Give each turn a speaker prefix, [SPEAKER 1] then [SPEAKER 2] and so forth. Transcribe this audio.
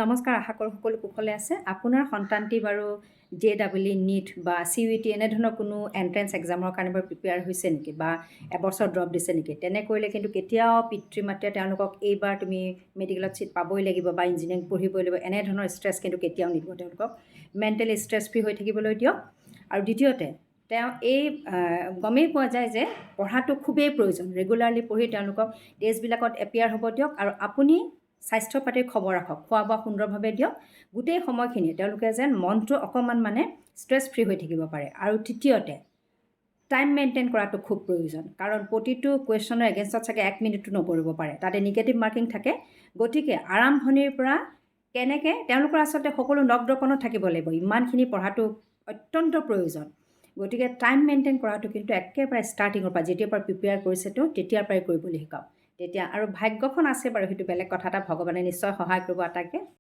[SPEAKER 1] নমস্কাৰ, আশা কৰোঁ সকলো কুশলে আছে। আপোনাৰ সন্তানটি বাৰু JEE NEET বা CUET এনেধৰণৰ কোনো এণ্ট্ৰেঞ্চ এক্সামৰ কাৰণে বাৰু প্ৰিপেয়াৰ হৈছে নেকি বা এবছৰ ড্ৰপ দিছে নেকি? তেনে কৰিলে কিন্তু কেতিয়াও পিতৃ মাতৃয়ে তেওঁলোকক এইবাৰ তুমি মেডিকেলত ছিট পাবই লাগিব বা ইঞ্জিনিয়াৰিং পঢ়িবই লাগিব এনেধৰণৰ ষ্ট্ৰেছ কিন্তু কেতিয়াও নিদিব তেওঁলোকক। মেণ্টেলি ষ্ট্ৰেছ ফ্ৰী হৈ থাকিবলৈ দিয়ক। আৰু দ্বিতীয়তে তেওঁ এই গমেই পোৱা যায় যে পঢ়াটো খুবেই প্ৰয়োজন। ৰেগুলাৰলি পঢ়ি তেওঁলোকক টেষ্টবিলাকত এপিয়াৰ হ'ব দিয়ক। আৰু আপুনি স্বাস্থ্য পাতিৰ খবৰ ৰাখক, খোৱা বোৱা সুন্দৰভাৱে দিয়ক। গোটেই সময়খিনি তেওঁলোকে যেন মনটো অকণমান ষ্ট্ৰেছ ফ্ৰী হৈ থাকিব পাৰে। আৰু তৃতীয়তে টাইম মেইনটেইন কৰাটো খুব প্ৰয়োজন, কাৰণ প্ৰতিটো কুৱেশ্যনৰ এগেইনষ্টত চাগে 1 মিনিটো নপৰিব পাৰে, তাতে নিগেটিভ মাৰ্কিং থাকে। গতিকে আৰম্ভণিৰ পৰা কেনেকৈ তেওঁলোকৰ আচলতে সকলো নখ দৰ্পণত থাকিব লাগিব, ইমানখিনি পঢ়াটো অত্যন্ত প্ৰয়োজন। গতিকে টাইম মেইনটেইন কৰাটো কিন্তু একেবাৰে ষ্টাৰ্টিঙৰ পৰা যেতিয়াৰ পৰা প্ৰিপেয়াৰ কৰিছে তেতিয়াৰ পৰাই কৰিবলৈ শিকাওক। তেতিয়া আৰু ভাগ্যখন আছে বাৰু, সেইটো বেলেগ কথা এটা, ভগৱানে নিশ্চয় সহায় কৰিব আটাইকে।